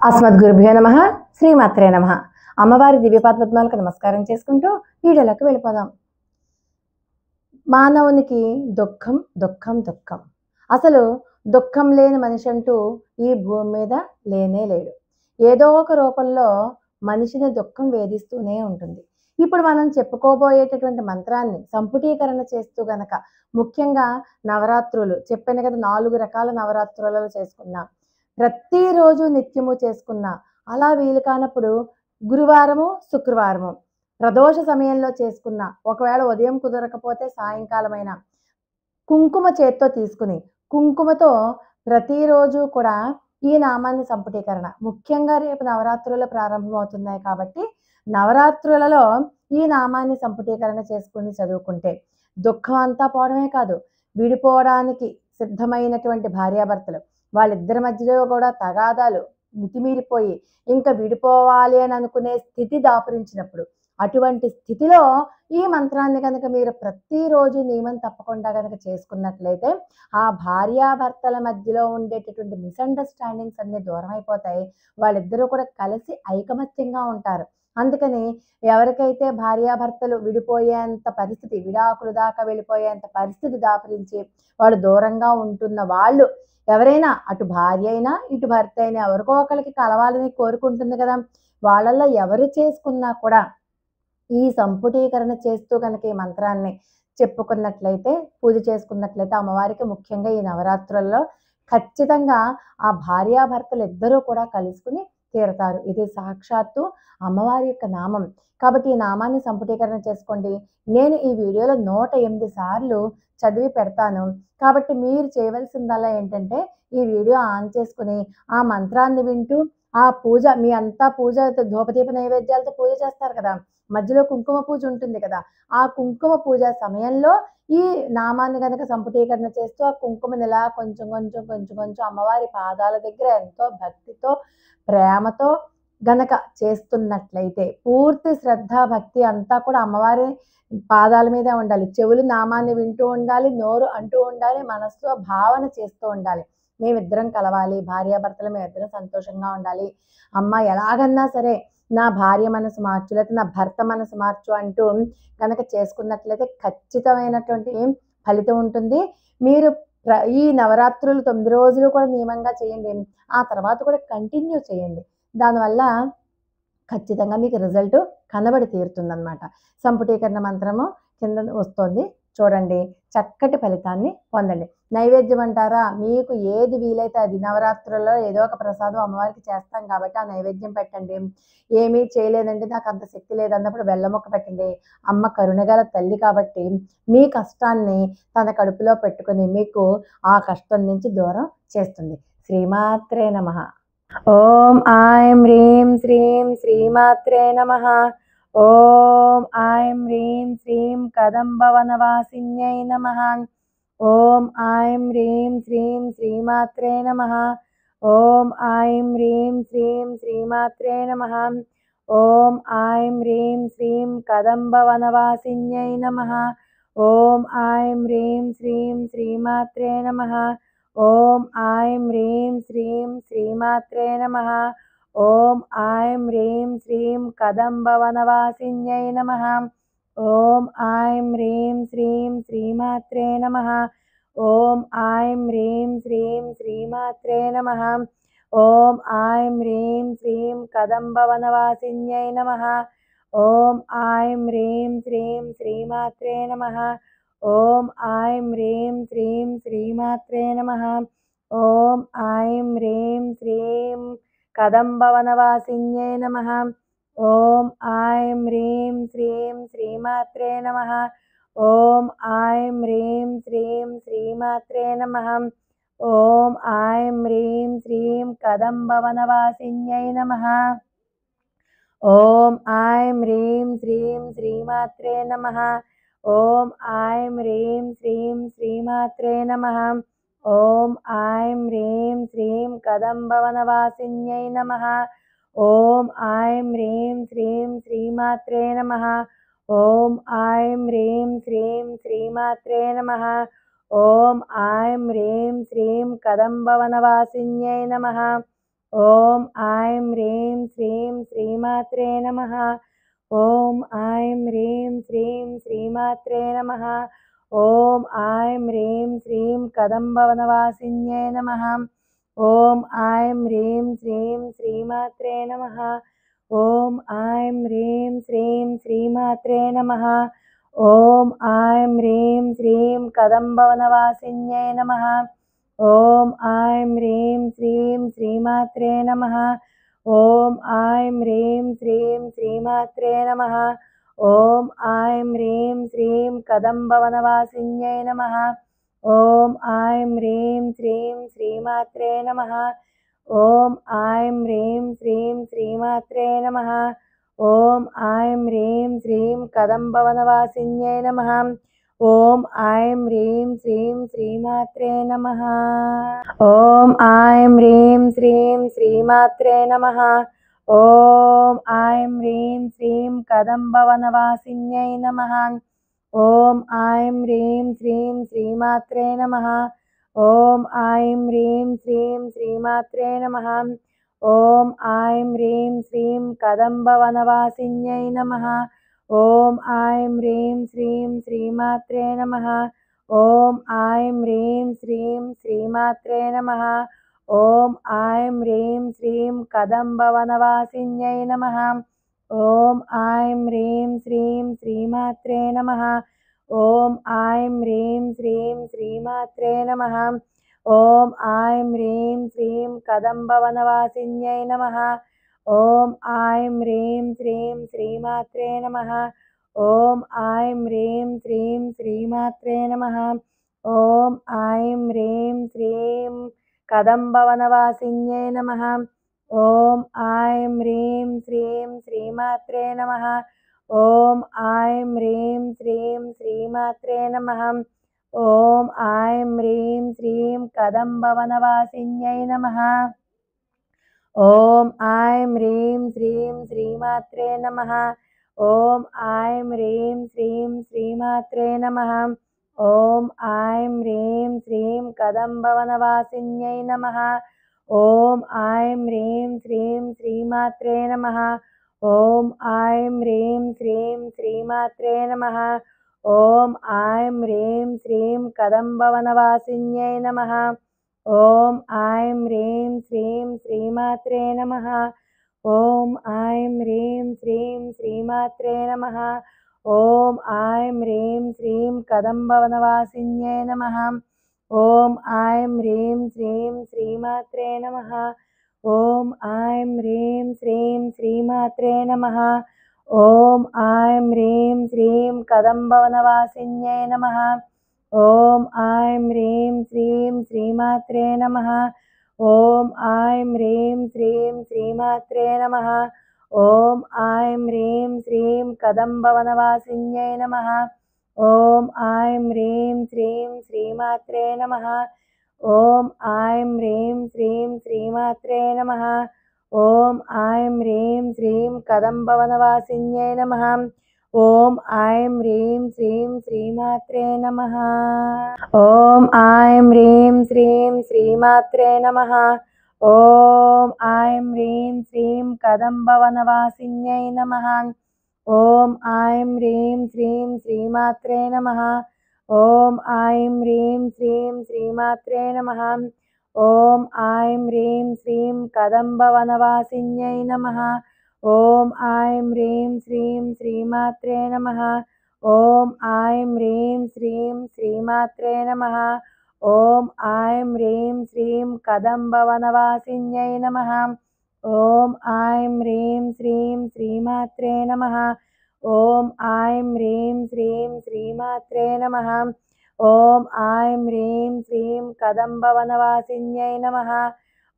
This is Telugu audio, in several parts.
అస్మద్గురుభ్యో నమ. శ్రీమాత్రే నమ. అమ్మవారి దివ్యపాదపద్మాలకు నమస్కారం చేసుకుంటూ వీడియోలోకి వెళ్ళిపోదాం. మానవునికి దుఃఖం దుఃఖం దుఃఖం. అసలు దుఃఖం లేని మనిషి అంటూ ఈ భూమి మీద లేనే లేడు. ఏదో ఒక రూపంలో మనిషిని దుఃఖం వేధిస్తూనే ఉంటుంది. ఇప్పుడు మనం చెప్పుకోబోయేటటువంటి మంత్రాన్ని సంపుటీకరణ చేస్తూ గనక, ముఖ్యంగా నవరాత్రులు చెప్పాను కదా, 4 రకాల నవరాత్రులలో చేసుకున్నాం. ప్రతిరోజు నిత్యము చేసుకున్నా, అలా వీలు కానప్పుడు గురువారము శుక్రవారము ప్రదోష సమయంలో చేసుకున్న, ఒకవేళ ఉదయం కుదరకపోతే సాయంకాలమైన కుంకుమ చేత్తో తీసుకుని కుంకుమతో ప్రతిరోజు కూడా ఈ నామాన్ని సంపుటీకరణ, ముఖ్యంగా రేపు నవరాత్రులు ప్రారంభమవుతున్నాయి కాబట్టి నవరాత్రులలో ఈ నామాన్ని సంపుటీకరణ చేసుకుని చదువుకుంటే దుఃఖం అంతా పోవడమే కాదు, విడిపోవడానికి సిద్ధమైనటువంటి భార్యాభర్తలు వాళ్ళిద్దరి మధ్యలో కూడా తగాదాలు మితిమీరిపోయి ఇంకా విడిపోవాలి అని అనుకునే స్థితి దాపురించినప్పుడు, అటువంటి స్థితిలో ఈ మంత్రాన్ని కనుక మీరు ప్రతిరోజు నియమం తప్పకుండా కనుక చేసుకున్నట్లయితే ఆ భార్యాభర్తల మధ్యలో ఉండేటటువంటి మిస్అండర్స్టాండింగ్స్ అన్నీ దూరం అయిపోతాయి. వాళ్ళిద్దరూ కూడా కలిసి ఐకమత్యంగా ఉంటారు. అందుకని ఎవరికైతే భార్యాభర్తలు విడిపోయేంత పరిస్థితి, విడాకులు దాకా వెళ్ళిపోయేంత పరిస్థితి దాపురించి వాళ్ళు దూరంగా ఉంటున్న వాళ్ళు ఎవరైనా, అటు భార్య అయినా ఇటు భర్త అయినా ఎవరికో ఒకరికి కలవాలని కోరుకుంటుంది కదా, వాళ్ళల్లో ఎవరు చేసుకున్నా కూడా ఈ సంపుటీకరణ చేస్తూ కనుక ఈ మంత్రాన్ని చెప్పుకున్నట్లయితే, పూజ చేసుకున్నట్లయితే అమ్మవారికి ముఖ్యంగా ఈ నవరాత్రుల్లో ఖచ్చితంగా ఆ భార్యాభర్తలు ఇద్దరూ కూడా కలుసుకుని తీరతారు. ఇది సాక్షాత్తు అమ్మవారి యొక్క నామం కాబట్టి ఈ నామాన్ని సంపుటీకరణ చేసుకోండి. నేను ఈ వీడియోలో 108 సార్లు చదివి పెడతాను కాబట్టి మీరు చేయవలసిందల్లా ఏంటంటే ఈ వీడియో ఆన్ చేసుకుని ఆ మంత్రాన్ని వింటూ ఆ పూజ, మీ అంతా పూజ ధూపదీప నైవేద్యాలతో పూజ చేస్తారు కదా, మధ్యలో కుంకుమ పూజ ఉంటుంది కదా, ఆ కుంకుమ పూజ సమయంలో ఈ నామాన్ని కనుక సంపుటీకరణ చేస్తూ ఆ కుంకుమని ఇలా కొంచెం కొంచెం కొంచెం కొంచెం అమ్మవారి పాదాల దగ్గర ఎంతో భక్తితో ప్రేమతో గనక చేస్తున్నట్లయితే, పూర్తి శ్రద్ధ భక్తి అంతా కూడా అమ్మవారి పాదాల మీదే ఉండాలి. చెవులు నామాన్ని వింటూ ఉండాలి, నోరు అంటూ ఉండాలి, మనసులో భావన చేస్తూ ఉండాలి. మేమిద్దరం కలవాలి, భార్యాభర్తలు మేమిద్దరం సంతోషంగా ఉండాలి, అమ్మ ఎలాగన్నా సరే నా భార్య మనసు మార్చు, లేకపోతే నా భర్త మనసు మార్చు అంటూ కనుక చేసుకున్నట్లయితే ఖచ్చితమైనటువంటి ఫలితం ఉంటుంది. మీరు ఈ నవరాత్రులు 9 రోజులు కూడా నియమంగా చేయండి. ఆ తర్వాత కూడా కంటిన్యూ చేయండి. దానివల్ల ఖచ్చితంగా మీకు రిజల్ట్ కనబడి తీరుతుందన్నమాట. సంపుటీకరణ మంత్రము కింద వస్తుంది చూడండి, చక్కటి ఫలితాన్ని పొందండి. నైవేద్యం అంటారా, మీకు ఏది వీలైతే అది. నవరాత్రుల్లో ఏదో ఒక ప్రసాదం అమ్మవారికి చేస్తాం కాబట్టి ఆ నైవేద్యం పెట్టండి. ఏమీ చేయలేదండి, నాకు అంత శక్తి లేదన్నప్పుడు బెల్లం ముక్క పెట్టండి. అమ్మ కరుణగల తల్లి కాబట్టి మీ కష్టాన్ని తన కడుపులో పెట్టుకుని మీకు ఆ కష్టం నుంచి దూరం చేస్తుంది. శ్రీమాత్రే నమః. ఓం ఐం హ్రీం శ్రీం శ్రీమాత్రే నమః. ఓం ఐం హ్రీం శ్రీం కదంబవనవాసిన్యై నమః. ఓం ఐం హ్రీం శ్రీం శ్రీమాత్రే నమః. ఓం ఐం హ్రీం శ్రీం శ్రీమాత్రే నమః. ఓం ఐం హ్రీం శ్రీం కదంబవనవాసిన్యై నమః. ఓం ఐం హ్రీం శ్రీం శ్రీమాత్రే నమః. ఓం ఐం హ్రీం శ్రీం శ్రీమాత్రే నమః. ఓం ఐం హ్రీం శ్రీం కదంబవనవాసిన్యై నమః. ఓం ఐం హ్రీం శ్రీం శ్రీమాత్రే నమః. ఓం ఐం హ్రీం శ్రీం శ్రీమాత్రే నమః. ఓం ఐం హ్రీం శ్రీం కదంబవనవాసిన్యై నమః. ఓం ఐం హ్రీం శ్రీం శ్రీమాత్రే నమః. ఓం ఐం హ్రీం శ్రీం శ్రీమాత్రే నమః. ఓం ఐం హ్రీం శ్రీం కదంబవనవాసిన్యై నమః. ఓం ఐం హ్రీం శ్రీం శ్రీమాత్రే నమః. ఓం ఐం హ్రీం శ్రీం శ్రీమాత్రే నమః. ఓం ఐం హ్రీం శ్రీం కదంబవనవాసిన్యై నమః. ఓం ఐం హ్రీం శ్రీం శ్రీమాత్రే నమః. ఓం ఐం హ్రీం శ్రీం శ్రీమాత్రే నమః. ఓం ఐం హ్రీం శ్రీం కదంబవనవాసిన్యై నమః. ఓం ఐం హ్రీం శ్రీం శ్రీమాత్రే నమః. ఓం ఐం హ్రీం శ్రీం శ్రీమాత్రే నమః. ఓం ఐం హ్రీం శ్రీం కదంబవనవాసిన్యై నమః. ఓం ఐం హ్రీం శ్రీం శ్రీమాత్రే నమః. ఓం ఐం హ్రీం శ్రీం శ్రీమాత్రే నమః. ఓం ఐం హ్రీం శ్రీం కదంబవనవాసిన్యే నమః. ఓం ఐం హ్రీం శ్రీం శ్రీమాత్రే నమః. ఓం ఐం హ్రీం శ్రీం శ్రీమాత్రే నమః. ఓం ఐం హ్రీం శ్రీం కదంబవనవాసిన్యే నమః. ఓం ఐం హ్రీం శ్రీం శ్రీమాత్రే నమః. ఓం ఐం హ్రీం శ్రీం శ్రీమాత్రే నమః. ఓం ఐం హ్రీం శ్రీం కదంబవనవాసిన్యై నమః. ఓం ఐం హ్రీం శ్రీం శ్రీమాత్రే నమః. ఓం ఐం హ్రీం శ్రీం శ్రీమాత్రే నమః. ఓం ఐం హ్రీం శ్రీం కదంబవనవాసిన్యై నమః. ఓం ఐం హ్రీం శ్రీం శ్రీమాత్రే నమః. ఓం ఐం హ్రీం శ్రీం శ్రీమాత్రే నమః. ఓం ఐం హ్రీం శ్రీం కదంబవనవాసిన్యై నమః. ఓం ఐం హ్రీం శ్రీం శ్రీమాత్రే నమః. ఓం ఐం హ్రీం శ్రీం శ్రీమాత్రే నమః. ఓం ఐం హ్రీం శ్రీం కదంబవనవాసిన్యై నమః. ఓం ఐం హ్రీం శ్రీం శ్రీమాత్రే నమః. ఓం ఐం హ్రీం శ్రీం శ్రీమాత్రే నమః. ఓం ఐం హ్రీం శ్రీం కదంబవనవాసిన్యై నమః. ఓం ఐం హ్రీం శ్రీం శ్రీమాత్రే నమః. ఓం ఐం హ్రీం శ్రీం శ్రీమాత్రే నమః. ఓం ఐం హ్రీం శ్రీం కదంబవనవాసిన్యై నమః. ఓం ఐం హ్రీం శ్రీం శ్రీమాత్రే నమః. ఓం ఐం హ్రీం శ్రీం శ్రీమాత్రే నమః. ఓం ఐం హ్రీం శ్రీం కదంబవనవాసిన్యై నమః. ఓం ఐం హ్రీం శ్రీం శ్రీమాత్రే నమః. ఓం ఐం హ్రీం శ్రీం శ్రీమాత్రే నమః. ఓం ఐం హ్రీం శ్రీం కదంబవనవాసిన్యై నమః. ఓం ఐం హ్రీం శ్రీం శ్రీమాత్రే నమః. ఓం ఐం హ్రీం శ్రీం శ్రీమాత్రే నమః. ఓం ఐం హ్రీం శ్రీం కదంబవనవాసిన్యై నమః. ఓం ఐం హ్రీం శ్రీం శ్రీమాత్రే నమః. ఓం ఐం హ్రీం శ్రీం శ్రీమాత్రే నమః. ఓం ఐం హ్రీం శ్రీం కదంబవనవాసిన్యై నమః. ఓం ఐం హ్రీం శ్రీం శ్రీమాత్రే నమః. ఓం ఐం హ్రీం శ్రీం శ్రీమాత్రే నమః. ఓం ఐం హ్రీం శ్రీం కదంబవనవాసిన్యై నమః. ఓం ఐం హ్రీం శ్రీం శ్రీమాత్రే నమః. ఓం ఐం హ్రీం శ్రీం శ్రీమాత్రే నమః. ఓం ఐం హ్రీం శ్రీం కదంబవనవాసిన్యై నమః. ఓం ఐం హ్రీం శ్రీం శ్రీమాత్రే నమః. ఓం ఐం హ్రీం శ్రీం శ్రీమాత్రే నమః. ఓం ఐం హ్రీం శ్రీం కదంబవనవాసిన్యై నమః. ఓం ఐం హ్రీం శ్రీం శ్రీమాత్రే నమః. ఓం ఐం హ్రీం శ్రీం శ్రీమాత్రే నమః. ఓం ఐం హ్రీం శ్రీం కదంబవనవాసిన్యై నమః. ఓం ఐం హ్రీం శ్రీం శ్రీమాత్రే నమః. ఓం ఐం హ్రీం శ్రీం శ్రీమాత్రే నమః. ఓం ఐం హ్రీం శ్రీం కదంబవనవాసిన్యై నమః. ఓం ఐం హ్రీం శ్రీం శ్రీమాత్రే నమః. ఓం ఐం హ్రీం శ్రీం శ్రీమాత్రే నమః. ఓం ఐం హ్రీం శ్రీం కదంబవనవాసిన్యై నమః. ఓం ఐం హ్రీం శ్రీం శ్రీమాత్రే నమః. ఓం ఐం హ్రీం శ్రీం శ్రీమాత్రే నమః. ఓం ఐం హ్రీం శ్రీం కదంబవనవాసిన్యై నమః. ఓం ఐం హ్రీం శ్రీం శ్రీమాత్రే నమః. ఓం ఐం హ్రీం శ్రీం శ్రీమాత్రే నమః. ఓం ఐం హ్రీం శ్రీం కదంబవనవాసిన్యై నమః.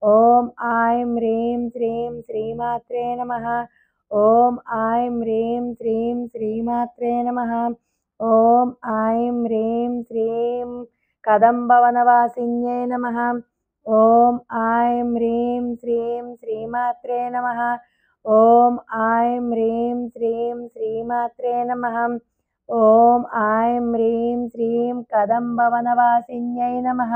ఓం ఐం హ్రీం శ్రీం శ్రీమాత్రే నమః. ఓం ఐం హ్రీం శ్రీం శ్రీమాత్రే నమః. ఓం ఐం హ్రీం శ్రీం కదంబవనవాసిన్యై నమః. ఓం ఐం హ్రీం శ్రీం శ్రీమాత్రే నమః. ఓం ఐం హ్రీం శ్రీం శ్రీమాత్రే నమః. ఓం ఐం హ్రీం శ్రీం కదంబవనవాసిన్యై నమః.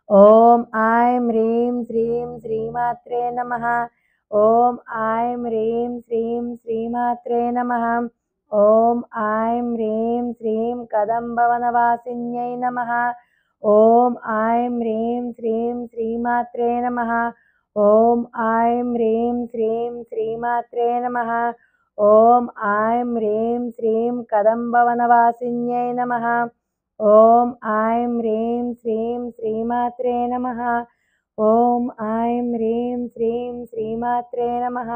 ఓం ఐం హ్రీం శ్రీం శ్రీమాత్రే నమః. ఓం ఐం హ్రీం శ్రీం శ్రీమాత్రే నమః. ఓం ఐం హ్రీం శ్రీం కదంబవనవాసిన్యై నమః. ఓం ఐం హ్రీం శ్రీం శ్రీమాత్రే నమః. ఓం ఐం హ్రీం శ్రీం శ్రీమాత్రే నమః. ఓం ఐం హ్రీం శ్రీం కదంబవనవాసిన్యై నమః. ఓం ఐం హ్రీం శ్రీం శ్రీమాత్రే నమః. ఓం ఐం హ్రీం శ్రీం శ్రీమాత్రే నమః.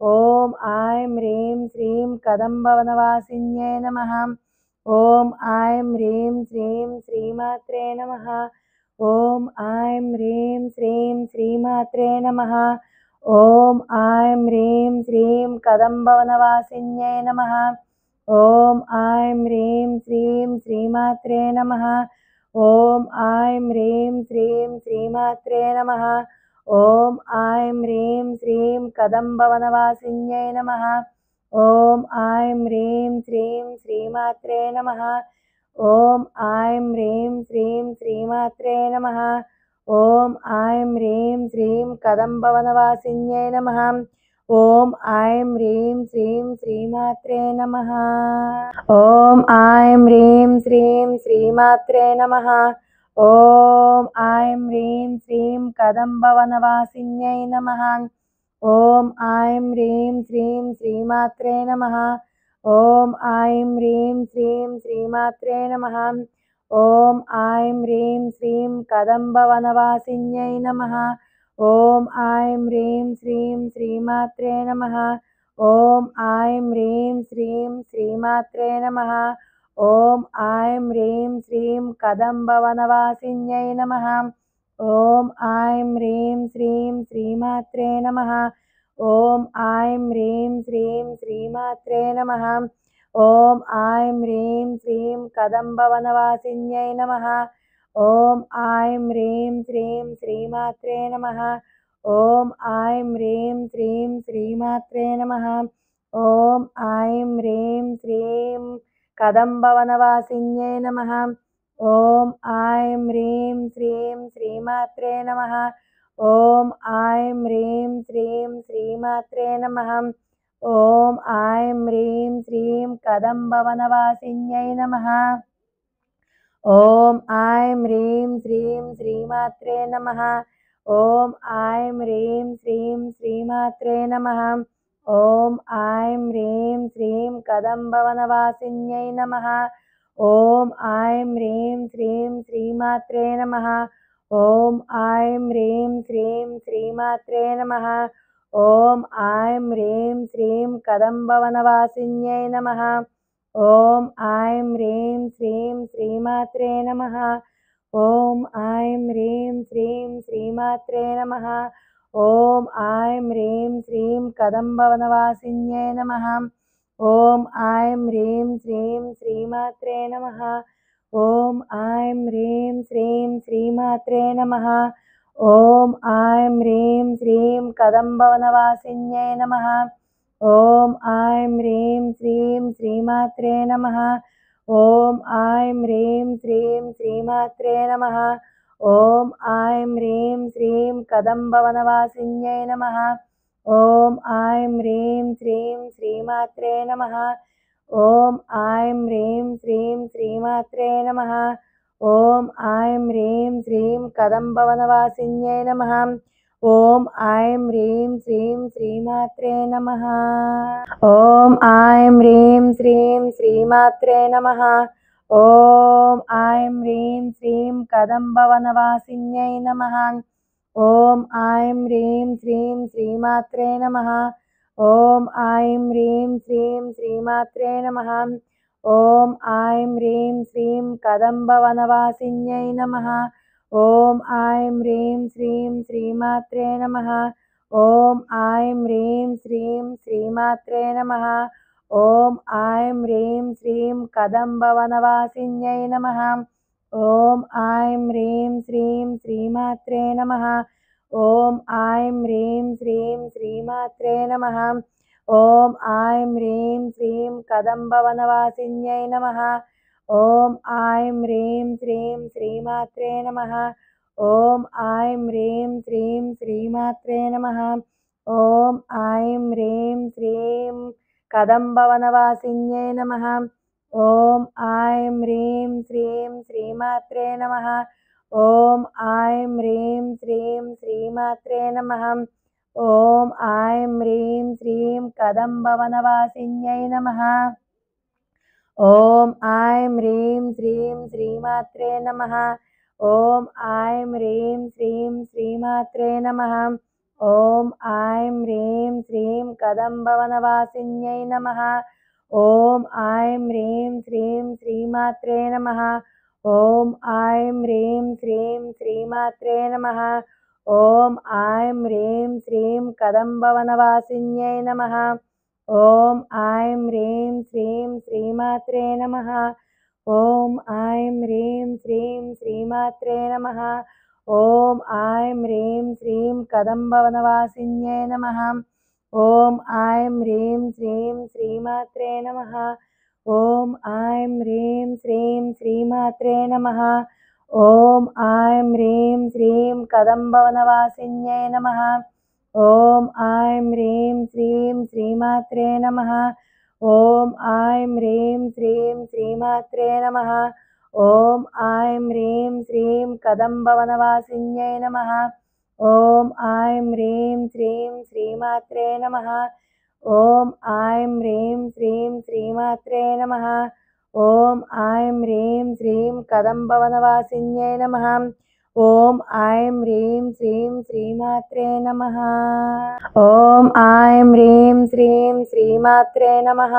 ఓం ఐం హ్రీం శ్రీం కదంబవనవాసిన్యై నమః. ఓం ఐం హ్రీం శ్రీం శ్రీమాత్రే నమః. ఓం ఐం హ్రీం శ్రీం శ్రీమాత్రే నమః. ఓం ఐం హ్రీం శ్రీం కదంబవనవాసిన్యై నమః. ఓం ఐం హ్రీం శ్రీం శ్రీమాత్రే నమః. ఓం ఐం హ్రీం శ్రీం శ్రీమాత్రే నమః. ఓం ఐం హ్రీం శ్రీం కదంబవనవాసిన్యై నమః. ఓం ఐం హ్రీం శ్రీం శ్రీమాత్రే నమః. ఓం ఐం హ్రీం శ్రీం శ్రీమాత్రే నమః. ఓం ఐం హ్రీం శ్రీం కదంబవనవాసిన్యై నమః. ఓం ఐం హ్రీం శ్రీం శ్రీమాత్రే నమః. ఓం ఐం హ్రీం శ్రీం శ్రీమాత్రే నమః. ఓం ఐం హ్రీం శ్రీం కదంబవనవాసిన్యై నమః. ఓం ఐం హ్రీం శ్రీం శ్రీమాత్రే నమః. ఓం ఐం హ్రీం శ్రీం శ్రీమాత్రే నమః. ఓం ఐం హ్రీం శ్రీం కదంబవనవాసిన్యై నమః. ఓం ఐం హ్రీం శ్రీం శ్రీమాత్రే నమః. ఓం ఐం హ్రీం శ్రీం శ్రీమాత్రే నమః. ఓం ఐం హ్రీం శ్రీం కదంబవనవాసిన్యై నమః. ఓం ఐం హ్రీం శ్రీం శ్రీమాత్రే నమః. ఓం ఐం హ్రీం శ్రీం శ్రీమాత్రే నమః. ఓం ఐం హ్రీం శ్రీం కదంబవనవాసిన్యై నమః. ఓం ఐం హ్రీం శ్రీం శ్రీమాత్రే నమః. ఓం ఐం హ్రీం శ్రీం శ్రీమాత్రే నమః. ఓం ఐం హ్రీం శ్రీం కదంబవనవాసిన్యై నమః. ఓం ఐం హ్రీం శ్రీం శ్రీమాత్రే నమః. ఓం ఐం హ్రీం శ్రీం శ్రీమాత్రే నమః. ఓం ఐం హ్రీం శ్రీం కదంబవనవాసిన్యై నమః. ఓం ఐం హ్రీం శ్రీం శ్రీమాత్రే నమః. ఓం ఐం హ్రీం శ్రీం శ్రీమాత్రే నమః. ఓం ఐం హ్రీం శ్రీం కదంబవనవాసిన్యై నమః. ఓం ఐం హ్రీం శ్రీం శ్రీమాత్రే నమః. ఓం ఐం హ్రీం శ్రీం శ్రీమాత్రే నమః. ఓం ఐం హ్రీం శ్రీం కదంబవనవాసిన్యై నమః. ఓం ఐం హ్రీం శ్రీం శ్రీమాత్రే నమః. ఓం ఐం హ్రీం శ్రీం శ్రీమాత్రే నమః. ఓం ఐం హ్రీం శ్రీం కదంబవనవాసిన్యై నమః. ఓం ఐం హ్రీం శ్రీం శ్రీమాత్రే నమః. ఓం ఐం హ్రీం శ్రీం శ్రీమాత్రే నమః. ఓం ఐం హ్రీం శ్రీం కదంబవనవాసిన్యై నమః. ఓం ఐం హ్రీం శ్రీం శ్రీమాత్రే నమః. ఓం ఐం హ్రీం శ్రీం శ్రీమాత్రే నమః. ఓం ఐం హ్రీం శ్రీం కదంబవనవాసిన్యై నమః. ఓం ఐం హ్రీం శ్రీం శ్రీమాత్రే నమః. ఓం ఐం హ్రీం శ్రీం శ్రీమాత్రే నమః. ఓం ఐం హ్రీం శ్రీం కదంబవనవాసిన్యై నమః. ఓం ఐం హ్రీం శ్రీం శ్రీమాత్రే నమః. ఓం ఐం హ్రీం శ్రీం శ్రీమాత్రే నమః. ఓం ఐం హ్రీం శ్రీం కదంబవనవాసిన్యై నమః. ఓం ఐం హ్రీం శ్రీం శ్రీమాత్రే నమః. ఓం ఐం హ్రీం శ్రీం శ్రీమాత్రే నమః. ఓం ఐం హ్రీం శ్రీం కదంబవనవాసిన్యై నమః. ఓం ఐం హ్రీం శ్రీం శ్రీమాత్రే నమః. ఓం ఐం హ్రీం శ్రీం శ్రీమాత్రే నమః. ఓం ఐం హ్రీం శ్రీం కదంబవనవాసిన్యై నమః. ఓం ఐం హ్రీం శ్రీం శ్రీమాత్రే నమః. ఓం ఐం హ్రీం శ్రీం శ్రీమాత్రే నమః. ఓం ఐం హ్రీం శ్రీం కదంబవనవాసిన్యై నమః. ఓం ఐం హ్రీం శ్రీం శ్రీమాత్రే నమః. ఓం ఐం హ్రీం శ్రీం శ్రీమాత్రే నమః. ఓం ఐం హ్రీం శ్రీం కదంబవనవాసిన్యై నమః. ఓం ఐం హ్రీం శ్రీం శ్రీమాత్రే నమః. ఓం ఐం హ్రీం శ్రీం శ్రీమాత్రే నమః. ఓం ఐం హ్రీం శ్రీం కదంబవనవాసిన్యై నమః. ఓం ఐం హ్రీం శ్రీం శ్రీమాత్రే నమః. ఓం ఐం హ్రీం శ్రీం శ్రీమాత్రే నమః. ఓం ఐం హ్రీం శ్రీం కదంబవనవాసిన్యై నమః. ఓం ఐం హ్రీం శ్రీం శ్రీమాత్రే నమః. ఓం ఐం హ్రీం శ్రీం శ్రీమాత్రే నమః. ఓం ఐం హ్రీం శ్రీం కదంబవనవాసిన్యై నమః. ఓం ఐం హ్రీం శ్రీం శ్రీమాత్రే నమః. ఓం ఐం హ్రీం శ్రీం శ్రీమాత్రే నమః. ఓం ఐం హ్రీం శ్రీం కదంబవనవాసిన్యై నమః. ఓం ఐం హ్రీం శ్రీం శ్రీమాత్రే నమః. ఓం ఐం హ్రీం శ్రీం శ్రీమాత్రే నమః. ఓం ఐం హ్రీం శ్రీం కదంబవనవాసిన్యై నమః. ఓం ఐం హ్రీం శ్రీం శ్రీమాత్రే నమః. ఓం ఐం హ్రీం శ్రీం శ్రీమాత్రే నమః. ఓం ఐం హ్రీం శ్రీం కదంబవనవాసిన్యై నమః. ఓం ఐం హ్రీం శ్రీం శ్రీమాత్రే నమః. ఓం ఐం హ్రీం శ్రీం శ్రీమాత్రే నమః. ఓం ఐం హ్రీం శ్రీం కదంబవనవాసిన్యై నమః. ఓం ఐం హ్రీం శ్రీం శ్రీమాత్రే నమః. ఓం ఐం హ్రీం శ్రీం శ్రీమాత్రే నమః.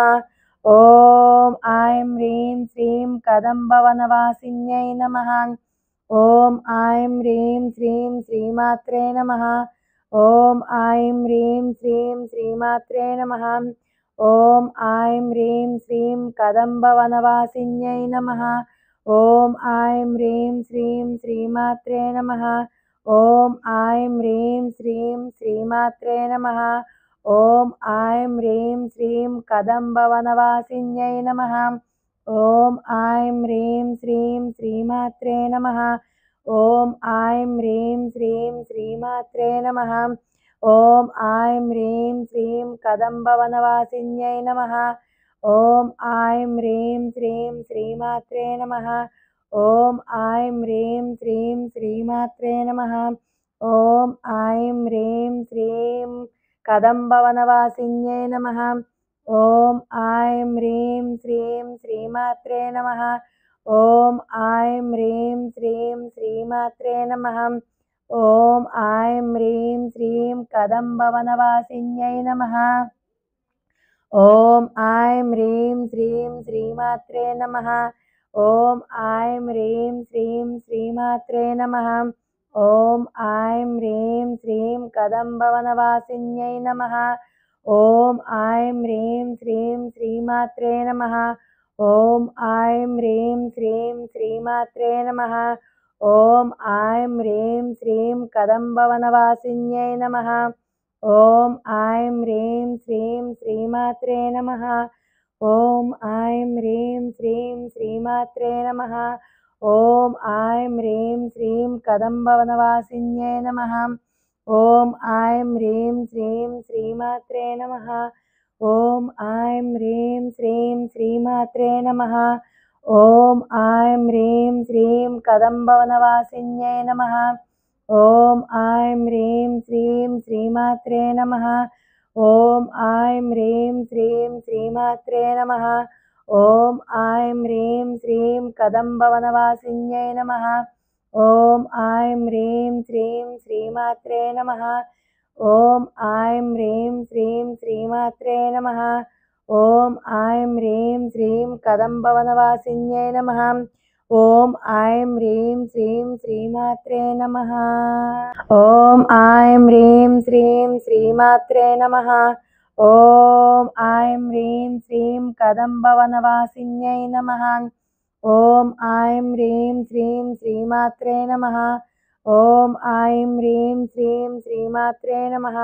ఓం ఐం హ్రీం శ్రీం కదంబవనవాసిన్యై నమః. ఓం ఐం హ్రీం శ్రీం శ్రీమాత్రే నమః. ఓం ఐం హ్రీం శ్రీం శ్రీమాత్రే నమః. ఓం ఐం హ్రీం శ్రీం కదంబవనవాసిన్యై నమః. ఓం ఐం హ్రీం శ్రీం శ్రీమాత్రే నమః. ఓం ఐం హ్రీం శ్రీం శ్రీమాత్రే నమః. ఓం ఐం హ్రీం శ్రీం కదంబవనవాసిన్యై నమః. ఓం ఐం హ్రీం శ్రీం శ్రీమాత్రే నమః. ఓం ఐం హ్రీం శ్రీం శ్రీమాత్రే నమః. ఓం ఐం హ్రీం శ్రీం కదంబవనవాసిన్యై నమః. ఓం ఐం హ్రీం శ్రీం శ్రీమాత్రే నమః. ఓం ఐం హ్రీం శ్రీం శ్రీమాత్రే నమః. ఓం ఐం హ్రీం శ్రీం కదంబవనవాసిన్యై నమః. ఓం ఐం హ్రీం శ్రీం శ్రీమాత్రే నమః. ఓం ఐం హ్రీం శ్రీం శ్రీమాత్రే నమః. ఓం ఐం హ్రీం శ్రీం కదంబవనవాసిన్యై నమః. ఓం ఐం హ్రీం శ్రీం శ్రీమాత్రే నమః. ఓం ఐం హ్రీం శ్రీం శ్రీమాత్రే నమః. ఓం ఐం హ్రీం శ్రీం కదంబవనవాసిన్యై నమః. ఓం ఐం హ్రీం శ్రీం శ్రీమాత్రే నమః. ఓం ఐం హ్రీం శ్రీం శ్రీమాత్రే నమః. ఓం ఐం హ్రీం శ్రీం కదంబవనవాసిన్యై నమః. ఓం ఐం హ్రీం శ్రీం శ్రీమాత్రే నమః. ఓం ఐం హ్రీం శ్రీం శ్రీమాత్రే నమః. ఓం ఐం హ్రీం శ్రీం కదంబవనవాసిన్యై నమః. ఓం ఐం హ్రీం శ్రీం శ్రీమాత్రే నమః. ఓం ఐం హ్రీం శ్రీం శ్రీమాత్రే నమః. ఓం ఐం హ్రీం శ్రీం కదంబవనవాసిన్యై నమః. ఓం ఐం హ్రీం శ్రీం శ్రీమాత్రే నమః. ఓం ఐం హ్రీం శ్రీం శ్రీమాత్రే నమః. ఓం ఐం హ్రీం శ్రీం కదంబవనవాసిన్యై నమః. ఓం ఐం హ్రీం శ్రీం శ్రీమాత్రే నమః. ఓం ఐం హ్రీం శ్రీం శ్రీమాత్రే నమః. ఓం ఐం హ్రీం శ్రీం కదంబవనవాసిన్యై నమః. ఓం ఐం హ్రీం శ్రీం శ్రీమాత్రే నమః. ఓం ఐం హ్రీం శ్రీం శ్రీమాత్రే నమః. ఓం ఐం హ్రీం శ్రీం కదంబవనవాసిన్యై నమః. ఓం ఐం హ్రీం శ్రీం శ్రీమాత్రే నమః. ఓం ఐం హ్రీం శ్రీం శ్రీమాత్రే నమః.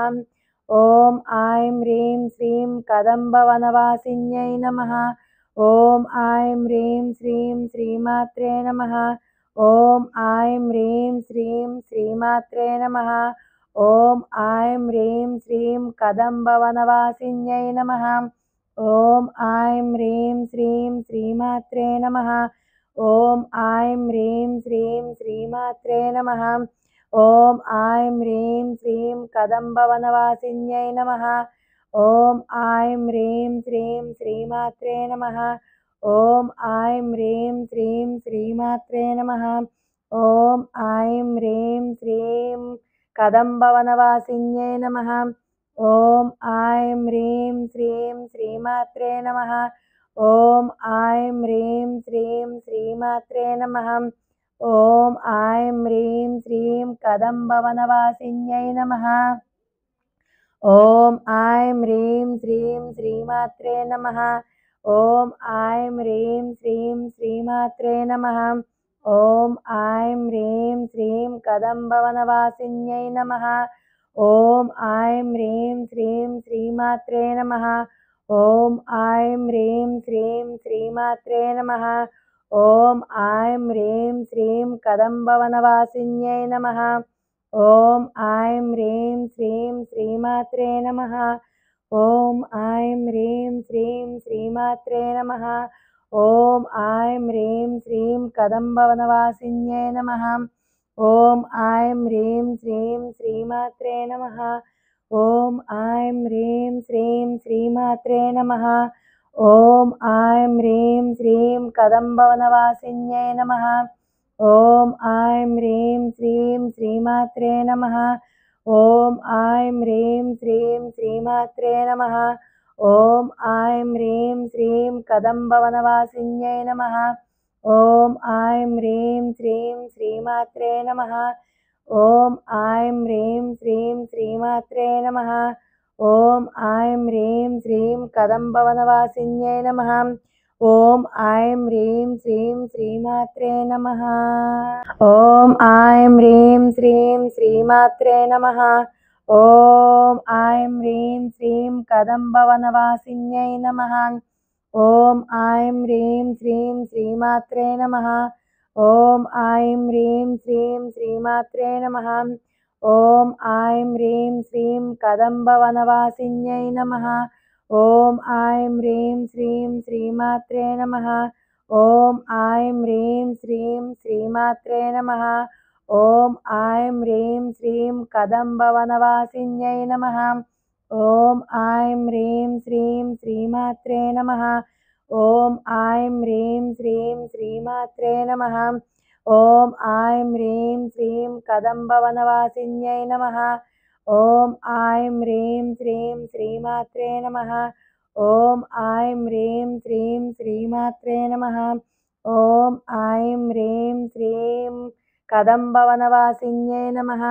ఓం ఐం హ్రీం శ్రీం కదంబవనవాసిన్యై నమః. ఓం ఐం హ్రీం శ్రీం శ్రీమాత్రే నమః. ఓం ఐం హ్రీం శ్రీం శ్రీమాత్రే నమః. ఓం ఐం హ్రీం శ్రీం కదంబవనవాసిన్యై నమః. ఓం ఐం హ్రీం శ్రీం శ్రీమాత్రే నమః. ఓం ఐం హ్రీం శ్రీం శ్రీమాత్రే నమః. ఓం ఐం హ్రీం శ్రీం కదంబవనవాసిన్యై నమః. ఓం ఐం హ్రీం శ్రీం శ్రీమాత్రే నమః. ఓం ఐం హ్రీం శ్రీం శ్రీమాత్రే నమః. ఓం ఐం హ్రీం శ్రీం కదంబవనవాసిన్యై నమః. ఓం ఐం హ్రీం శ్రీం శ్రీమాత్రే నమః. ఓం ఐం హ్రీం శ్రీం శ్రీమాత్రే నమః. ఓం ఐం హ్రీం శ్రీం కదంబవనవాసిన్యై నమః. ఓం ఐం హ్రీం శ్రీం శ్రీమాత్రే నమః. ఓం ఐం హ్రీం శ్రీం శ్రీమాత్రే నమః. ఓం ఐం హ్రీం శ్రీం కదంబవనవాసిన్యై నమః. ఓం ఐం హ్రీం శ్రీం శ్రీమాత్రే నమః. ఓం ఐం హ్రీం శ్రీం శ్రీమాత్రే నమః. ఓం ఐం హ్రీం శ్రీం కదంబవనవాసిన్యై నమః. ఓం ఐం హ్రీం శ్రీం శ్రీమాత్రే నమః. ఓం ఐం హ్రీం శ్రీం శ్రీమాత్రే నమః. ఓం ఐం హ్రీం శ్రీం కదంబవనవాసిన్యై నమః. ఓం ఐం హ్రీం శ్రీం శ్రీమాత్రే నమః. ఓం ఐం హ్రీం శ్రీం శ్రీమాత్రే నమః. ఓం ఐం హ్రీం శ్రీం కదంబవనవాసిన్యై నమః. ఓం ఐం హ్రీం శ్రీం శ్రీమాత్రే నమః. ఓం ఐం హ్రీం శ్రీం శ్రీమాత్రే నమః. ఓం ఐం హ్రీం శ్రీం కదంబవనవాసిన్యై నమః. ఓం ఐం హ్రీం శ్రీం శ్రీమాత్రే నమః. ఓం ఐం హ్రీం శ్రీం శ్రీమాత్రే నమః. ఓం ఐం హ్రీం శ్రీం కదంబవనవాసిన్యై నమః. ఓం ఐం హ్రీం శ్రీం శ్రీమాత్రే నమః. ఓం ఐం హ్రీం శ్రీం శ్రీమాత్రే నమః. ఓం ఐం హ్రీం శ్రీం కదంబవనవాసిన్యై నమః. ఓం ఐం హ్రీం శ్రీం శ్రీమాత్రే నమః. ఓం ఐం హ్రీం శ్రీం శ్రీమాత్రే నమః. ఓం ఐం హ్రీం శ్రీం కదంబవనవాసిన్యై నమః. ఓం ఐం హ్రీం శ్రీం శ్రీమాత్రే నమః. ఓం ఐం హ్రీం శ్రీం శ్రీమాత్రే నమః. ఓం ఐం హ్రీం శ్రీం కదంబవనవాసిన్యై నమః. ఓం ఐం హ్రీం శ్రీం శ్రీమాత్రే నమః. ఓం ఐం హ్రీం శ్రీం శ్రీమాత్రే నమః. ఓం ఐం హ్రీం శ్రీం కదంబవనవాసిన్యై నమః. ఓం ఐం హ్రీం శ్రీం శ్రీమాత్రే నమః. ఓం ఐం హ్రీం శ్రీం శ్రీమాత్రే నమః. ఓం ఐం హ్రీం శ్రీం కదంబవనవాసిన్యై నమః.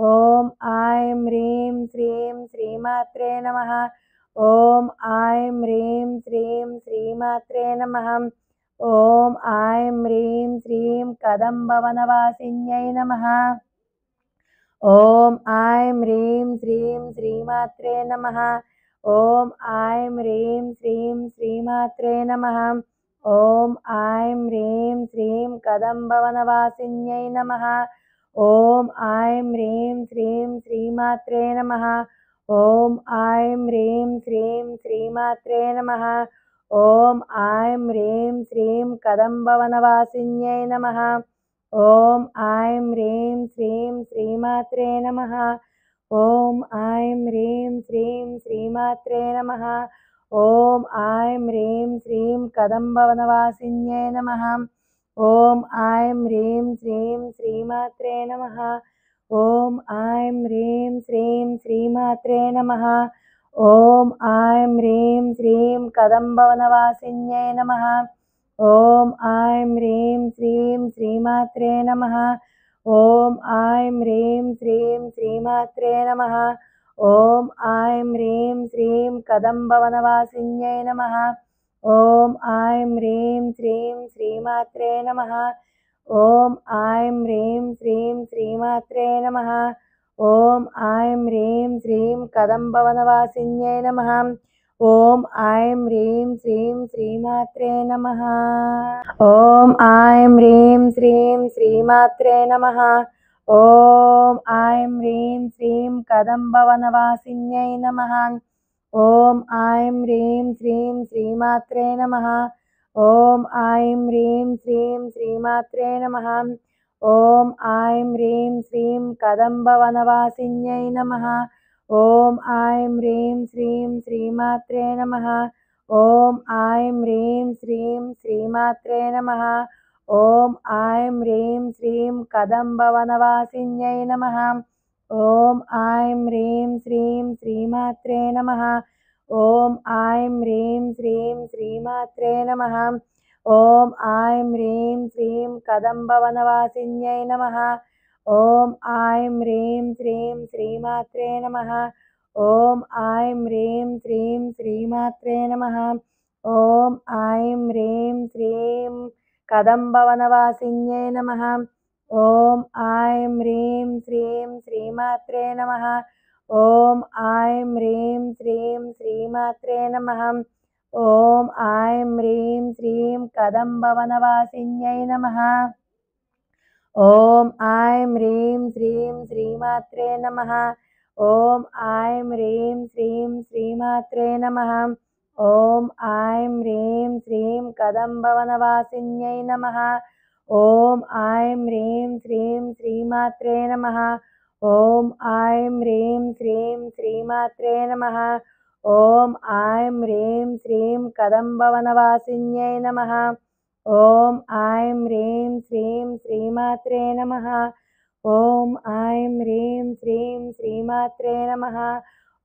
ఓం ఐం హ్రీం శ్రీం శ్రీమాత్రే నమః. ఓం ఐం హ్రీం శ్రీం శ్రీమాత్రే నమః. ఓం ఐం హ్రీం శ్రీం కదంబవనవాసిన్యై నమః. ఓం ఐం హ్రీం శ్రీం శ్రీమాత్రే నమః. ఓం ఐం హ్రీం శ్రీం శ్రీమాత్రే నమః. ఓం ఐం హ్రీం శ్రీం కదంబవనవాసిన్యై నమః. ఓం ఐం హ్రీం శ్రీం శ్రీమాత్రే నమః. ఓం ఐం హ్రీం శ్రీం శ్రీమాత్రే నమః. ఓం ఐం హ్రీం శ్రీం కదంబవనవాసిన్యై నమః. ఓం ఐం హ్రీం శ్రీం శ్రీమాత్రే నమః. ఓం ఐం హ్రీం శ్రీం శ్రీమాత్రే నమః. ఓం ఐం హ్రీం శ్రీం కదంబవనవాసిన్యై నమః. ఓం ఐం హ్రీం శ్రీం శ్రీమాత్రే నమః. ఓం ఐం హ్రీం శ్రీం శ్రీమాత్రే నమః. ఓం ఐం హ్రీం శ్రీం కదంబవనవాసిన్యై నమః. ఓం ఐం హ్రీం శ్రీం శ్రీమాత్రే నమః. ఓం ఐం హ్రీం శ్రీం శ్రీమాత్రే నమః. ఓం ఐం హ్రీం శ్రీం కదంబవనవాసిన్యై నమః. ఓం ఐం హ్రీం శ్రీం శ్రీమాత్రే నమః. ఓం ఐం హ్రీం శ్రీం శ్రీమాత్రే నమః. ఓం ఐం హ్రీం శ్రీం కదంబవనవాసిన్యై నమః. ఓం ఐం హ్రీం శ్రీం శ్రీమాత్రే నమః. ఓం ఐం హ్రీం శ్రీం శ్రీమాత్రే నమః. ఓం ఐం హ్రీం శ్రీం కదంబవనవాసిన్యై నమః. ఓం ఐం హ్రీం శ్రీం శ్రీమాత్రే నమః. ఓం ఐం హ్రీం శ్రీం శ్రీమాత్రే నమః. ఓం ఐం హ్రీం శ్రీం కదంబవనవాసిన్యై నమః. ఓం ఐం హ్రీం శ్రీం శ్రీమాత్రే నమః. ఓం ఐం హ్రీం శ్రీం శ్రీమాత్రే నమః. ఓం ఐం హ్రీం శ్రీం కదంబవనవాసిన్యై నమః. ఓం ఐం హ్రీం శ్రీం శ్రీమాత్రే నమః. ఓం ఐం హ్రీం శ్రీం శ్రీమాత్రే నమః. ఓం ఐం హ్రీం శ్రీం కదంబవనవాసిన్యై నమః. ఓం ఐం హ్రీం శ్రీం శ్రీమాత్రే నమః. ఓం ఐం హ్రీం శ్రీం శ్రీమాత్రే నమః. ఓం ఐం హ్రీం శ్రీం కదంబవనవాసిన్యై నమః. ఓం ఐం హ్రీం శ్రీం శ్రీమాత్రే నమః. ఓం ఐం హ్రీం శ్రీం శ్రీమాత్రే నమః. ఓం ఐం హ్రీం శ్రీం కదంబవనవాసిన్యై నమః. ఓం ఐం హ్రీం శ్రీం శ్రీమాత్రే నమః. ఓం ఐం హ్రీం శ్రీం శ్రీమాత్రే నమః. ఓం ఐం హ్రీం శ్రీం కదంబవనవాసిన్యై నమః. ఓం ఐం హ్రీం శ్రీం శ్రీమాత్రే నమః. ఓం ఐం హ్రీం శ్రీం శ్రీమాత్రే నమః. ఓం ఐం హ్రీం శ్రీం కదంబవనవాసిన్యై నమః. ఓం ఐం హ్రీం శ్రీం శ్రీమాత్రే నమః. ఓం ఐం హ్రీం శ్రీం శ్రీమాత్రే నమః.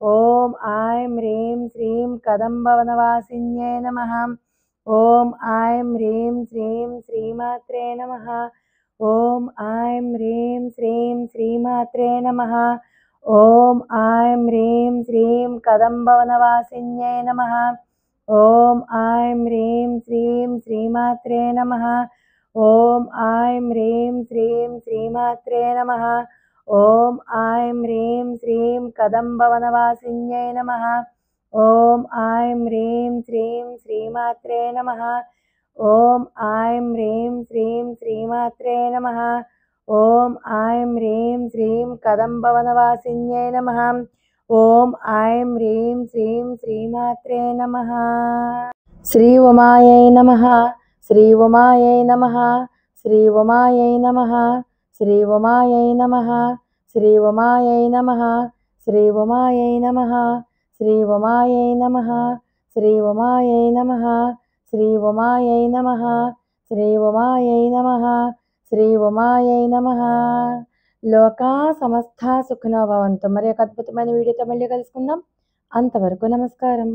ఓం ఐం హ్రీం శ్రీం కదంబవనవాసిన్యై నమః. ఓం ఐం హ్రీం శ్రీం శ్రీమాత్రే నమః. ఓం ఐం హ్రీం శ్రీం శ్రీమాత్రే నమః. ఓం ఐం హ్రీం శ్రీం కదంబవనవాసిన్యై నమః. ఓం ఐం హ్రీం శ్రీం శ్రీమాత్రే నమః. ఓం ఐం హ్రీం శ్రీం శ్రీమాత్రే నమః. ఓం ఐం హ్రీం శ్రీం కదంబవనవాసిన్యై నమః. ఓం ఐం హ్రీం శ్రీం శ్రీమాత్రే నమః. ఓం ఐం హ్రీం శ్రీం శ్రీమాత్రే నమః. ఓం ఐం హ్రీం శ్రీం కదంబవనవాసిన్యై నమః. ఓం ఐం హ్రీం శ్రీం శ్రీమాత్రే నమః. శ్రీ ఉమాయై నమః. శ్రీ ఉమాయై నమః. శ్రీ ఉమాయై నమః. శ్రీ ఉమాయై నమః. శ్రీ ఉమాయై నమః. శ్రీ ఉమాయై నమః. శ్రీ ఉమాయై నమః. శ్రీ ఉమాయై నమః. శ్రీ ఉమాయై నమః. శ్రీ ఉమాయై నమః. శ్రీ ఉమాయై నమః. లోకా సమస్తా సుఖినో భవంతు. మరి ఒక అద్భుతమైన వీడియోతో మళ్ళీ కలుసుకుందాం. అంతవరకు నమస్కారం.